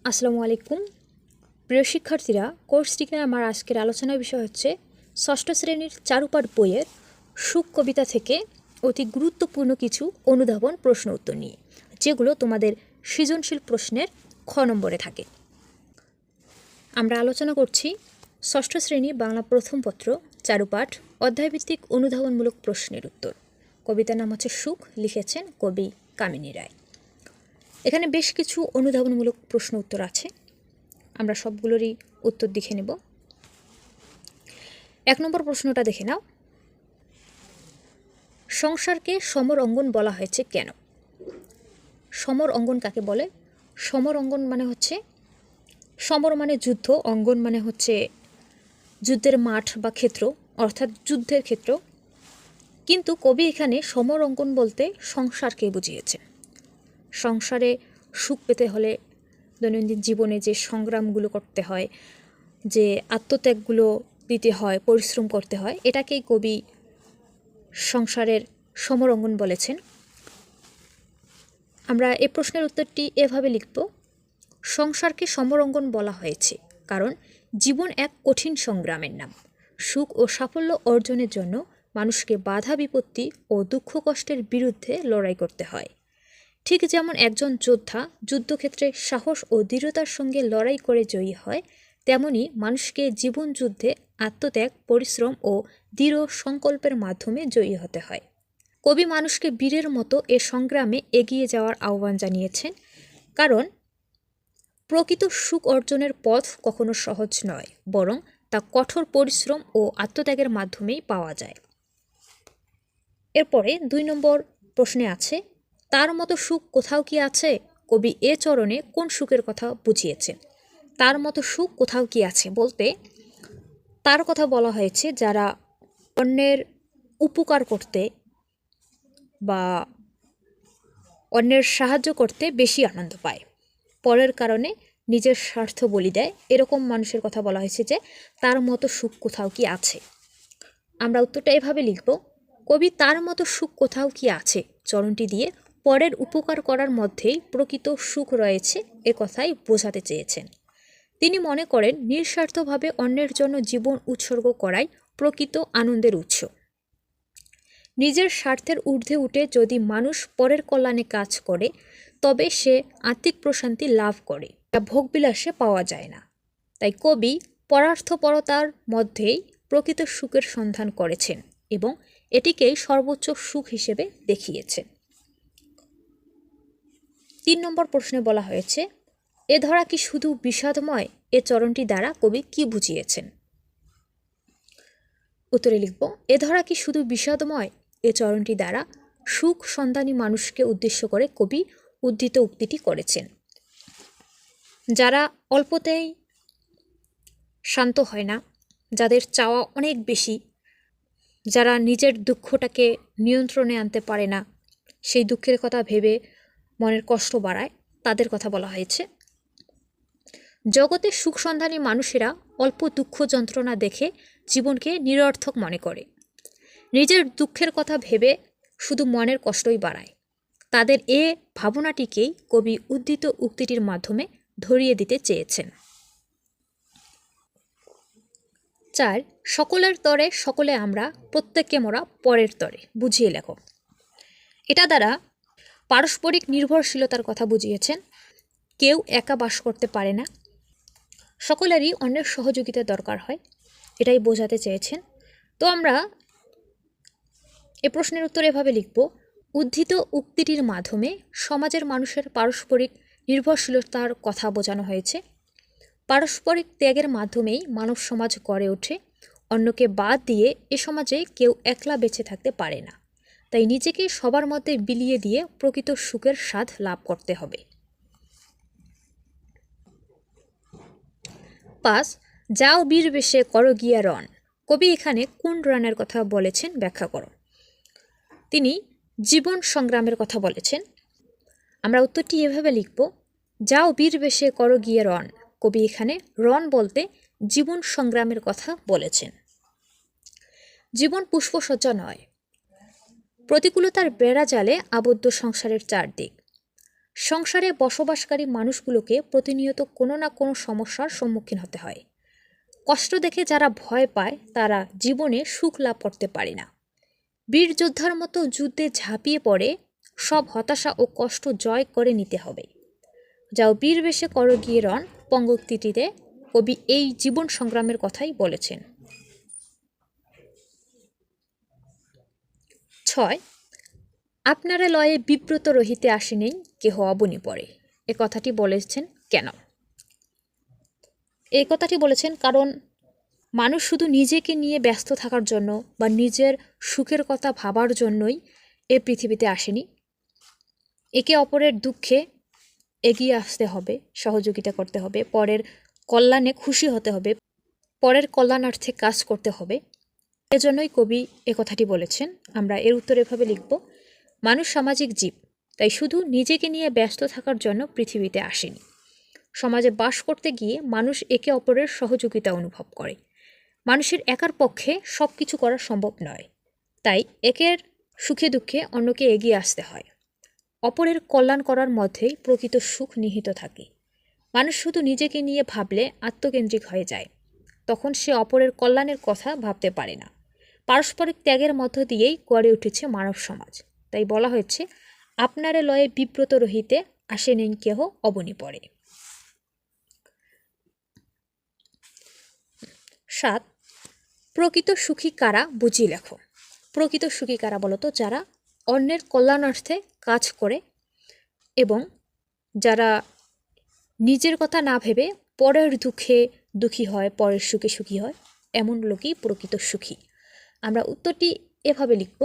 আসসালামু আলাইকুম প্রিয় শিক্ষার্থীরা, কোর্সটিতে আমার আজকের আলোচনার বিষয় হচ্ছে ষষ্ঠ শ্রেণীর চারুপাঠ বইয়ের সুখ কবিতা থেকে অতি গুরুত্বপূর্ণ কিছু অনুধাবন প্রশ্ন উত্তর নিয়ে, যেগুলো তোমাদের সৃজনশীল প্রশ্নের খ নম্বরে থাকে। আমরা আলোচনা করছি ষষ্ঠ শ্রেণী বাংলা প্রথম পত্র চারুপাঠ অধ্যায়ভিত্তিক অনুধাবনমূলক প্রশ্নের উত্তর। কবিতার নাম হচ্ছে সুখ, লিখেছেন কবি কামিনী রায়। এখানে বেশ কিছু অনুধাবনমূলক প্রশ্ন উত্তর আছে, আমরা সবগুলোরই উত্তর দেখে নেব। 1 নম্বর প্রশ্নটা দেখে নাও। সংসারকে সমর অঙ্গন বলা হয়েছে কেন? সমর অঙ্গন কাকে বলে? সমর অঙ্গন মানে হচ্ছে, সমর মানে যুদ্ধ, অঙ্গন মানে হচ্ছে যুদ্ধের মাঠ বা ক্ষেত্র, অর্থাৎ যুদ্ধের ক্ষেত্র। কিন্তু কবি এখানে সমর অঙ্গন বলতে সংসারকে বুঝিয়েছেন। সংসারে সুখ পেতে হলে দৈনন্দিন জীবনে যে সংগ্রামগুলো করতে হয়, যে আত্মত্যাগগুলো দিতে হয়, পরিশ্রম করতে হয়, এটাকেই কবি সংসারের সমরঙ্গন বলেছেন। আমরা এ প্রশ্নের উত্তরটি এভাবে লিখব: সংসারকে সমরঙ্গন বলা হয়েছে কারণ জীবন এক কঠিন সংগ্রামের নাম। সুখ ও সাফল্য অর্জনের জন্য মানুষকে বাধা বিপত্তি ও দুঃখ কষ্টের বিরুদ্ধে লড়াই করতে হয়। ঠিক যেমন একজন যোদ্ধা যুদ্ধক্ষেত্রে সাহস ও দৃঢ়তার সঙ্গে লড়াই করে জয়ী হয়, তেমনি মানুষকে জীবন যুদ্ধে আত্মত্যাগ, পরিশ্রম ও দৃঢ় সংকল্পের মাধ্যমে জয়ী হতে হয়। কবি মানুষকে বীরের মতো এ সংগ্রামে এগিয়ে যাওয়ার আহ্বান জানিয়েছেন, কারণ প্রকৃত সুখ অর্জনের পথ কখনো সহজ নয়, বরং তা কঠোর পরিশ্রম ও আত্মত্যাগের মাধ্যমেই পাওয়া যায়। এরপরে 2 নম্বর প্রশ্নে আছে, তার মতো সুখ কোথাও কি আছে? কবি এ চরণে কোন সুখের কথা বুঝিয়েছেন? তার মতো সুখ কোথাও কি আছে বলতে তার কথা বলা হয়েছে যারা অন্যের উপকার করতে বা অন্যের সাহায্য করতে বেশি আনন্দ পায়, পরের কারণে নিজের স্বার্থ বলি দেয়, এরকম মানুষের কথা বলা হয়েছে যে তার মতো সুখ কোথাও কি আছে। আমরা উত্তরটা এভাবে লিখব: কবি তার মতো সুখ কোথাও কি আছে চরণটি দিয়ে পরের উপকার করার মধ্যেই প্রকৃত সুখ রয়েছে এ কথাই বোঝাতে চেয়েছেন। তিনি মনে করেন নিঃস্বার্থভাবে অন্যের জন্য জীবন উৎসর্গ করাই প্রকৃত আনন্দের উৎস। নিজের স্বার্থের ঊর্ধ্বে উঠে যদি মানুষ পরের কল্যাণে কাজ করে, তবে সে আত্মিক প্রশান্তি লাভ করে, যা ভোগবিলাসে পাওয়া যায় না। তাই কবি পরার্থপরতার মধ্যেই প্রকৃত সুখের সন্ধান করেছেন এবং এটিকেই সর্বোচ্চ সুখ হিসেবে দেখিয়েছেন। 3 নম্বর প্রশ্নে বলা হয়েছে, এ ধরা কি শুধু বিষাদময়? এ চরণটি দ্বারা কবি কি বুঝিয়েছেন? উত্তরে লিখব: এ ধরা কি শুধু বিষাদময়? এ চরণটি দ্বারা সুখ সন্ধানী মানুষকে উদ্দেশ্য করে কবি উদ্ধৃত উক্তিটি করেছেন। যারা অল্পতেই শান্ত হয় না, যাদের চাওয়া অনেক বেশি, যারা নিজের দুঃখটাকে নিয়ন্ত্রণে আনতে পারে না, সেই দুঃখের কথা ভেবে মনের কষ্ট বাড়ায়, তাদের কথা বলা হয়েছে। জগতে সুখ সন্ধানী মানুষেরা অল্প দুঃখ যন্ত্রণা দেখে জীবনকে নিরর্থক মনে করে, নিজের দুঃখের কথা ভেবে শুধু মনের কষ্টই বাড়ায়। তাদের এ ভাবনাটিকেই কবি উদ্ধৃত উক্তিটির মাধ্যমে ধরিয়ে দিতে চেয়েছেন। 4 সকলের তরে সকলে আমরা, প্রত্যেককে মোরা পরের তরে, বুঝিয়ে লেখো। এটা দ্বারা পারস্পরিক নির্ভরশীলতার কথা বুঝিয়েছেন। কেউ একা বাস করতে পারে না, সকলেরই অন্যের সহযোগিতা দরকার হয়, এটাই বোঝাতে চেয়েছেন। তো আমরা এ প্রশ্নের উত্তর এভাবে লিখব: উদ্ধৃত উক্তিটির মাধ্যমে সমাজের মানুষের পারস্পরিক নির্ভরশীলতার কথা বোঝানো হয়েছে। পারস্পরিক ত্যাগের মাধ্যমেই মানব সমাজ গড়ে ওঠে। অন্যকে বাদ দিয়ে এ সমাজে কেউ একলা বেঁচে থাকতে পারে না। তাই নিজেকে সবার মধ্যে বিলিয়ে দিয়ে প্রকৃত সুখের স্বাদ লাভ করতে হবে। 5 যাও বীর বেশে করো গিয়া রণ। কবি এখানে কোন রণের কথা বলেছেন ব্যাখ্যা করো। তিনি জীবন সংগ্রামের কথা বলেছেন। আমরা উত্তরটি এভাবে লিখব: যাও বীর বেশে করো গিয়ে রণ। কবি এখানে রণ বলতে জীবন সংগ্রামের কথা বলেছেন। জীবন পুষ্পসজ্জা নয়, প্রতিকূলতার বেড়া জালে আবদ্ধ সংসারের চারদিক। সংসারে বসবাসকারী মানুষগুলোকে প্রতিনিয়ত কোনো না কোনো সমস্যার সম্মুখীন হতে হয়। কষ্ট দেখে যারা ভয় পায় তারা জীবনে সুখ লাভ করতে পারে না। বীর যোদ্ধার মতো যুদ্ধে ঝাঁপিয়ে পড়ে সব হতাশা ও কষ্ট জয় করে নিতে হবে। যাও বীর বেশে করো গিয়ে রণ পঙ্গক্তিটিতে কবি এই জীবন সংগ্রামের কথাই বলেছেন। 6 আপনারা লয়ে বিব্রত রহিতে আসেনি কেহ অবনি পড়ে। এ কথাটি বলেছেন কেন? এই কথাটি বলেছেন কারণ মানুষ শুধু নিজেকে নিয়ে ব্যস্ত থাকার জন্য বা নিজের সুখের কথা ভাবার জন্যই এ পৃথিবীতে আসেনি। একে অপরের দুঃখে এগিয়ে আসতে হবে, সহযোগিতা করতে হবে, পরের কল্যাণে খুশি হতে হবে, পরের কল্যাণার্থে কাজ করতে হবে। এজন্যই কবি এ কথাটি বলেছেন। আমরা এর উত্তর এভাবে লিখব, মানুষ সামাজিক জীব, তাই শুধু নিজেকে নিয়ে ব্যস্ত থাকার জন্য পৃথিবীতে আসেনি। সমাজে বাস করতে গিয়ে মানুষ একে অপরের সহযোগিতা অনুভব করে। মানুষের একার পক্ষে সব কিছু করা সম্ভব নয়, তাই একের সুখে দুঃখে অন্যকে এগিয়ে আসতে হয়। অপরের কল্যাণ করার মধ্যেই প্রকৃত সুখ নিহিত থাকে। মানুষ শুধু নিজেকে নিয়ে ভাবলে আত্মকেন্দ্রিক হয়ে যায়, তখন সে অপরের কল্যাণের কথা ভাবতে পারে না। পারস্পরিক ত্যাগের মধ্য দিয়েই গড়ে উঠেছে মানব সমাজ। তাই বলা হয়েছে, আপনারে লয়ে বিব্রত রহিতে আসেনেন কেহ অবনি পড়ে। 7 প্রকৃত সুখী কারা বুঝি লেখো। প্রকৃত সুখী কারা বলতো? যারা অন্যের কল্যাণার্থে কাজ করে এবং যারা নিজের কথা না ভেবে পরের দুঃখে দুঃখী হয়, পরের সুখে সুখী হয়, এমন লোকই প্রকৃত সুখী। আমরা উত্তরটি এভাবে লিখব,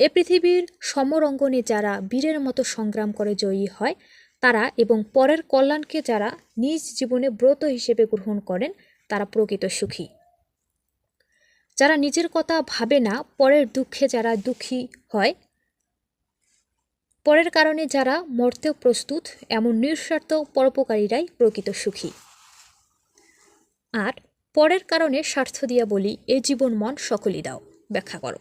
এ পৃথিবীর সমরঙ্গনে যারা বীরের মতো সংগ্রাম করে জয়ী হয় তারা এবং পরের কল্যাণকে যারা নিজ জীবনে ব্রত হিসেবে গ্রহণ করেন তারা প্রকৃত সুখী। যারা নিজের কথা ভাবে না, পরের দুঃখে যারা দুঃখী হয়, পরের কারণে যারা মরতেও প্রস্তুত, এমন নিঃস্বার্থ পরোপকারীরাই প্রকৃত সুখী। আর পরের কারণে স্বার্থ দিয়া বলি, এ জীবন মন সকলই দাও। ব্যাখ্যা করো।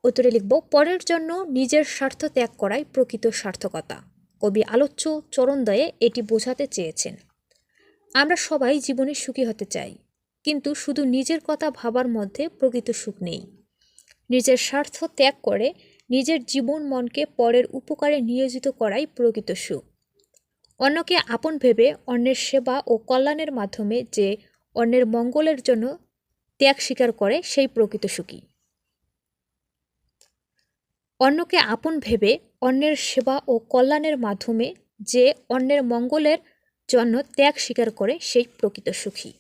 উত্তরে লিখব, পরের জন্য নিজের স্বার্থ ত্যাগ করাই প্রকৃত সার্থকতা। কবি আলোচ্য চরণদ্বয়ে এটি বোঝাতে চেয়েছেন। আমরা সবাই জীবনে সুখী হতে চাই, কিন্তু শুধু নিজের কথা ভাবার মধ্যে প্রকৃত সুখ নেই। নিজের স্বার্থ ত্যাগ করে নিজের জীবন মনকে পরের উপকারে নিয়োজিত করাই প্রকৃত সুখ। অন্যকে আপন ভেবে অন্যের সেবা ও কল্যাণের মাধ্যমে যে অন্যের মঙ্গলের জন্য ত্যাগ স্বীকার করে সেই প্রকৃত সুখী। অন্যকে আপন ভেবে অন্যের সেবা ও কল্যাণের মাধ্যমে যে অন্যের মঙ্গলের জন্য ত্যাগ স্বীকার করে সেই প্রকৃত সুখী।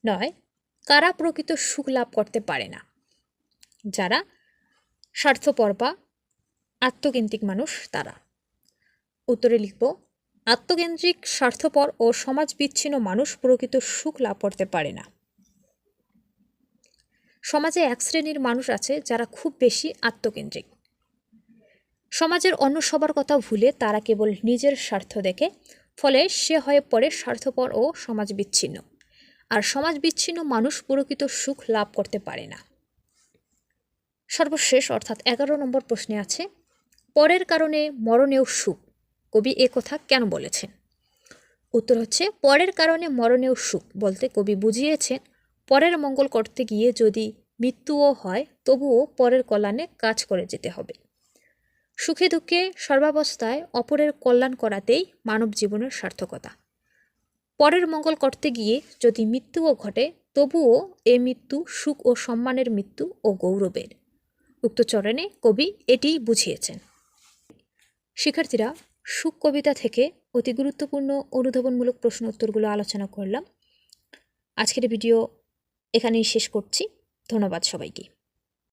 9 কারা প্রকৃত সুখ লাভ করতে পারে না? যারা স্বার্থপর বা আত্মকেন্দ্রিক মানুষ তারা। উত্তরে লিখব, আত্মকেন্দ্রিক, স্বার্থপর ও সমাজ বিচ্ছিন্ন মানুষ প্রকৃত সুখ লাভ করতে পারে না। সমাজে এক শ্রেণীর মানুষ আছে যারা খুব বেশি আত্মকেন্দ্রিক। সমাজের অন্য সবার কথা ভুলে তারা কেবল নিজের স্বার্থ দেখে, ফলে সে হয়ে পড়ে স্বার্থপর ও সমাজ বিচ্ছিন্ন। আর সমাজ বিচ্ছিন্ন মানুষ প্রকৃত সুখ লাভ করতে পারে না। সর্বশেষ অর্থাৎ 11 নম্বর প্রশ্নে আছে, পরের কারণে মরণেও সুখ। কবি এ কথা কেন বলেছেন? উত্তর হচ্ছে, পরের কারণে মরণেও সুখ বলতে কবি বুঝিয়েছেন, পরের মঙ্গল করতে গিয়ে যদি মৃত্যুও হয় তবুও পরের কল্যাণে কাজ করে যেতে হবে। সুখে দুঃখে সর্বাবস্থায় অপরের কল্যাণ করাতেই মানব জীবনের সার্থকতা। পরের মঙ্গল করতে গিয়ে যদি মৃত্যুও ঘটে তবুও এ মৃত্যু সুখ ও সম্মানের মৃত্যু ও গৌরবের। উক্ত চরণে কবি এটিই বুঝিয়েছেন। শিক্ষার্থীরা, সুখ কবিতা থেকে অতি গুরুত্বপূর্ণ অনুধাবনমূলক প্রশ্ন উত্তরগুলো আলোচনা করলাম। আজকের ভিডিও এখানেই শেষ করছি। ধন্যবাদ সবাইকে।